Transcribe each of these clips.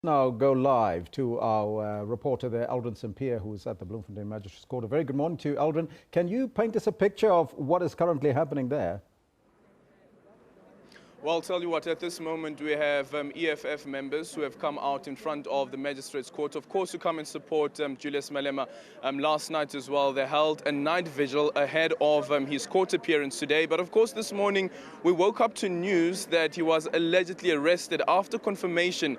Now go live to our reporter there, Aldrin Sampier, who is at the Bloemfontein Magistrates Court. A very good morning to you, Aldrin. Can you paint us a picture of what is currently happening there? Well, I'll tell you what, at this moment we have EFF members who have come out in front of the Magistrates Court, of course, to come and support Julius Malema. Last night as well, they held a night vigil ahead of his court appearance today. But of course, this morning we woke up to news that he was allegedly arrested after confirmation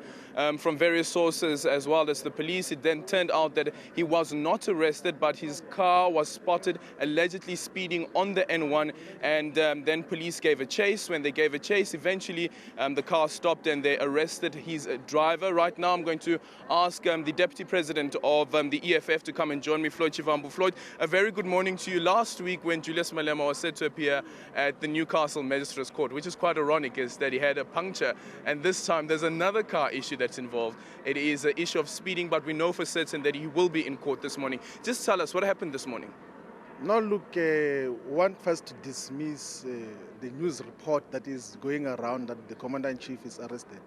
from various sources as well as the police. It then turned out that he was not arrested, but his car was spotted allegedly speeding on the N1, and then police gave a chase. When they gave a chase, eventually the car stopped and they arrested his driver. Right now I'm going to ask the Deputy President of the EFF to come and join me, Floyd Chivambu. Floyd, a very good morning to you. Last week when Julius Malema was set to appear at the Newcastle Magistrates Court, which is quite ironic, is that he had a puncture, and this time there's another car issue that's involved. It is an issue of speeding, but we know for certain that he will be in court this morning. Just tell us what happened this morning. No, look, one first to dismiss the news report that is going around that the Commander-in-Chief is arrested.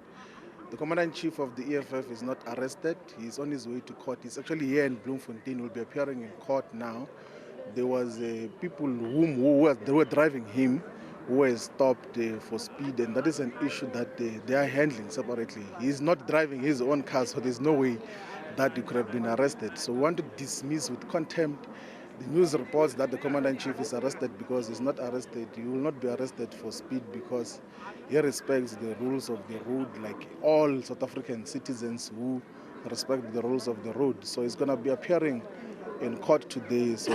The Commander-in-Chief of the EFF is not arrested. He's on his way to court. He's actually here in Bloemfontein. Will be appearing in court now. There was people who were driving him who were stopped for speed, and that is an issue that they are handling separately. He's not driving his own car, so there's no way that he could have been arrested. So we want to dismiss with contempt the news reports that the Commander-in-Chief is arrested because he's not arrested. He will not be arrested for speed because he respects the rules of the road like all South African citizens who respect the rules of the road. So he's going to be appearing in court today. So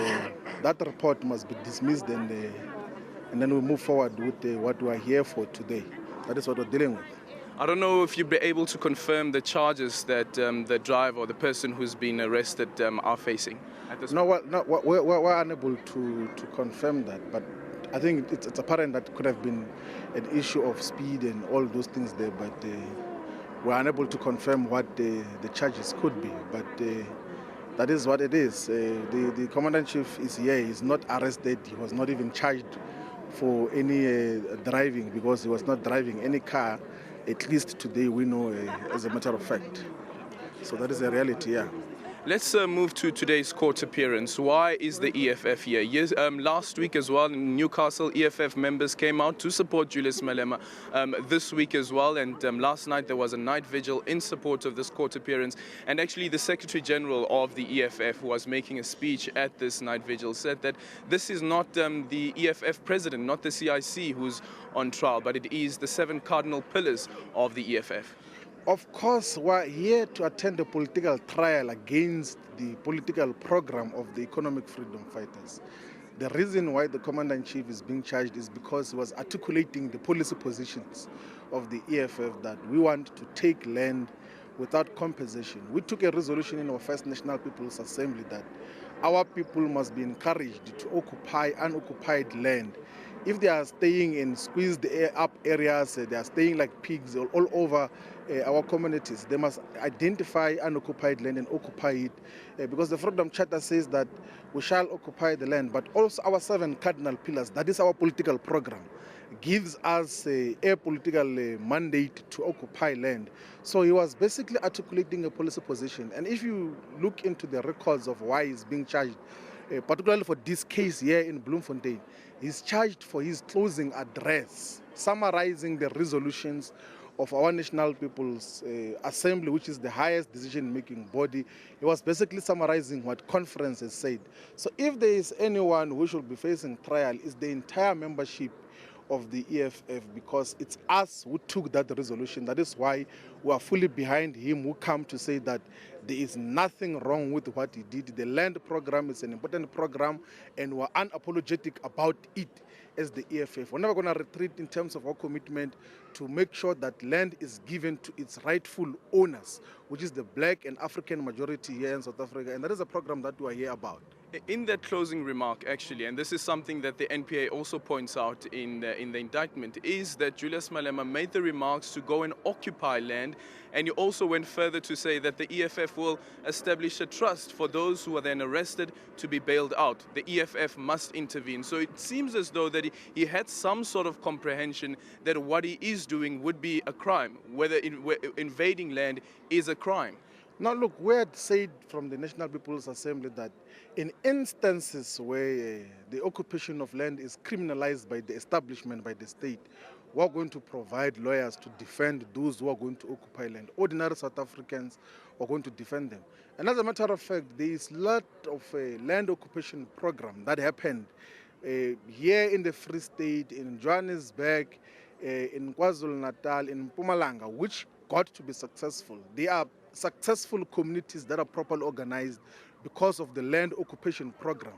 that report must be dismissed, and then we move forward with what we are here for today. That is what we're dealing with. I don't know if you'll be able to confirm the charges that the driver or the person who's been arrested are facing at this point. We're unable to confirm that, but I think it's apparent that could have been an issue of speed and all those things there, but we're unable to confirm what the charges could be, but that is what it is. The Commander-in-Chief is here. He's not arrested. He was not even charged for any driving because he was not driving any car. At least today we know, as a matter of fact. So that is a reality, yeah. Let's move to today's court appearance. Why is the EFF here? Yes, last week as well in Newcastle, EFF members came out to support Julius Malema this week as well. And last night there was a night vigil in support of this court appearance. And actually the Secretary General of the EFF, who was making a speech at this night vigil, said that this is not the EFF president, not the CIC who's on trial, but it is the 7 cardinal pillars of the EFF. Of course, we're here to attend a political trial against the political program of the economic freedom fighters. The reason why the Commander-in-Chief is being charged is because he was articulating the policy positions of the EFF that we want to take land without compensation. We took a resolution in our First National People's Assembly that our people must be encouraged to occupy unoccupied land. If they are staying in squeezed up areas, they are staying like pigs all over our communities, they must identify unoccupied land and occupy it, because the Freedom Charter says that we shall occupy the land, but also our 7 cardinal pillars, that is our political program, gives us a political mandate to occupy land. So he was basically articulating a policy position. And if you look into the records of why he's being charged, particularly for this case here in Bloemfontein, he's charged for his closing address, summarizing the resolutions of our National People's Assembly, which is the highest decision-making body. He was basically summarizing what conference has said. So if there is anyone who should be facing trial, it's the entire membership of the EFF, because it's us who took that resolution. That is why we are fully behind him, who come to say that there is nothing wrong with what he did. The land program is an important program, and we're unapologetic about it as the EFF. We're never going to retreat in terms of our commitment to make sure that land is given to its rightful owners, which is the black and African majority here in South Africa, and that is a program that we are here about. In that closing remark, actually, and this is something that the NPA also points out in the indictment, is that Julius Malema made the remarks to go and occupy land, and he also went further to say that the EFF will establish a trust for those who are then arrested to be bailed out. The EFF must intervene. So it seems as though that he had some sort of comprehension that what he is doing would be a crime, whether invading land is a crime. Now look, we had said from the National People's Assembly that in instances where the occupation of land is criminalized by the establishment, by the state, we're going to provide lawyers to defend those who are going to occupy land. Ordinary South Africans are going to defend them. And as a matter of fact, there is a lot of land occupation program that happened here in the Free State, in Johannesburg, in KwaZulu-Natal, in Mpumalanga, which got to be successful. They are successful communities that are properly organized because of the land occupation program.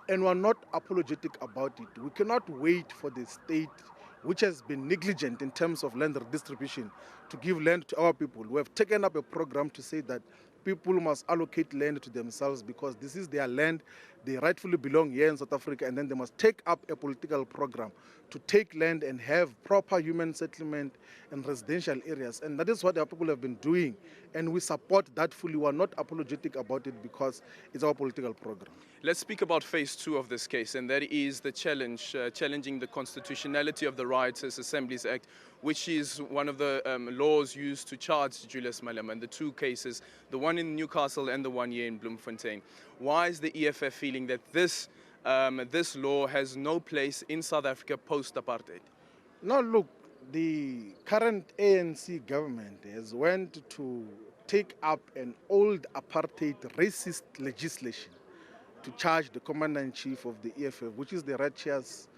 And we're not apologetic about it. We cannot wait for the state, which has been negligent in terms of land redistribution, to give land to our people. We have taken up a program to say that people must allocate land to themselves because this is their land. They rightfully belong here in South Africa, and then they must take up a political program to take land and have proper human settlement and residential areas. And that is what our people have been doing, and we support that fully. We are not apologetic about it because it's our political program. Let's speak about phase 2 of this case, and that is the challenging the constitutionality of the Riotous Assemblies Act, which is one of the laws used to charge Julius Malema in the two cases, the one in Newcastle and the one here in Bloemfontein. Why is the EFF feeling that this law has no place in South Africa post-apartheid? Now look, the current ANC government has went to take up an old apartheid racist legislation to charge the Commander-in-Chief of the EFF, which is the Riotous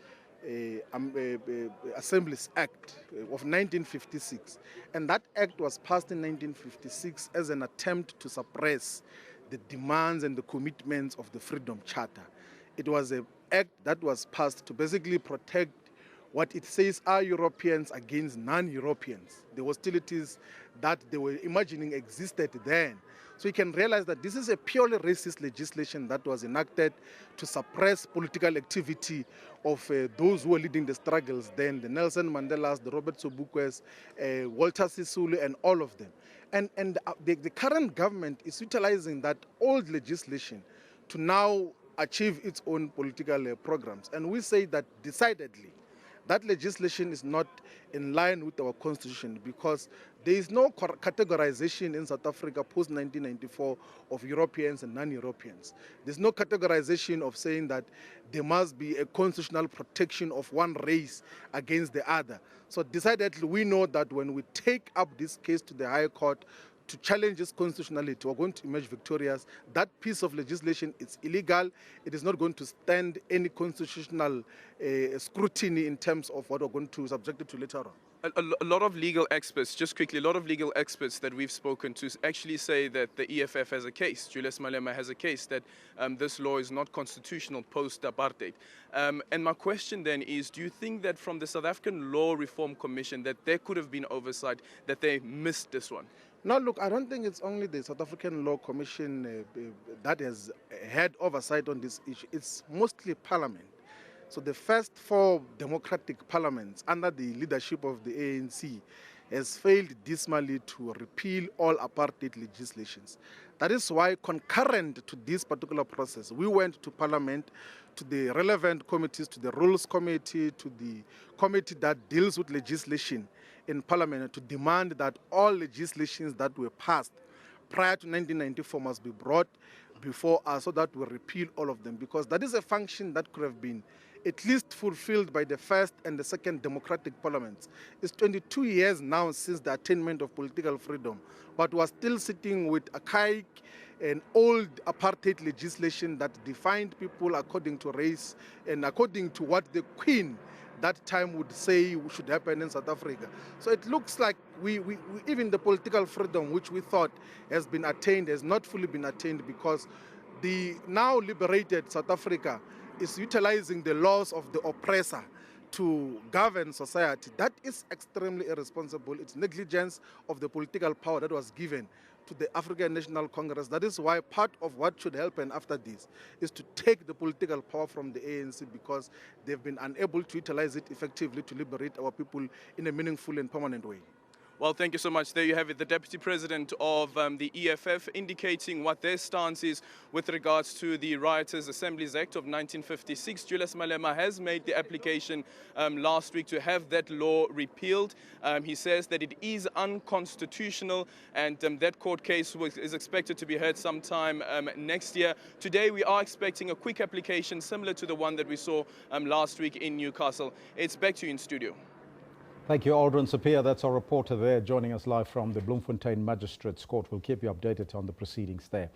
Assemblies Act of 1956. And that act was passed in 1956 as an attempt to suppress the demands and the commitments of the Freedom Charter. It was an act that was passed to basically protect what it says are Europeans against non-Europeans, the hostilities that they were imagining existed then. So you can realize that this is a purely racist legislation that was enacted to suppress political activity of those who were leading the struggles then, the Nelson Mandelas, the Robert Sobukwes, Walter Sisulu, and all of them. And the current government is utilizing that old legislation to now achieve its own political programs. And we say that decidedly, that legislation is not in line with our constitution because there is no categorization in South Africa post-1994 of Europeans and non-Europeans. There's no categorization of saying that there must be a constitutional protection of one race against the other. So decidedly, we know that when we take up this case to the High Court to challenge its constitutionality, we're going to emerge victorious. That piece of legislation is illegal. It is not going to stand any constitutional scrutiny in terms of what we're going to subject it to later on. A lot of legal experts, just quickly, a lot of legal experts that we've spoken to actually say that the EFF has a case, Julius Malema has a case, that this law is not constitutional post-apartheid. And my question then is, do you think that from the South African Law Reform Commission that there could have been oversight, that they missed this one? No, look, I don't think it's only the South African Law Commission that has had oversight on this issue. It's mostly Parliament. So the first 4 democratic parliaments under the leadership of the ANC has failed dismally to repeal all apartheid legislations. That is why, concurrent to this particular process, we went to Parliament, to the relevant committees, to the Rules Committee, to the committee that deals with legislation in Parliament, to demand that all legislations that were passed prior to 1994 must be brought before us so that we repeal all of them, because that is a function that could have been at least fulfilled by the first and the second democratic parliaments. It's 22 years now since the attainment of political freedom, but we're still sitting with archaic and old apartheid legislation that defined people according to race and according to what the Queen that time would say should happen in South Africa. So it looks like we even the political freedom which we thought has been attained has not fully been attained, because the now liberated South Africa is utilizing the laws of the oppressor to govern society. That is extremely irresponsible. It's negligence of the political power that was given to the African National Congress. That is why part of what should happen after this is to take the political power from the ANC, because they've been unable to utilize it effectively to liberate our people in a meaningful and permanent way. Well, thank you so much. There you have it, the Deputy President of the EFF indicating what their stance is with regards to the Riotous Assemblies Act of 1956. Julius Malema has made the application last week to have that law repealed. He says that it is unconstitutional, and that court case is expected to be heard sometime next year. Today we are expecting a quick application similar to the one that we saw last week in Newcastle. It's back to you in studio. Thank you, Aldrin Sapir. That's our reporter there joining us live from the Bloemfontein Magistrates Court. We'll keep you updated on the proceedings there.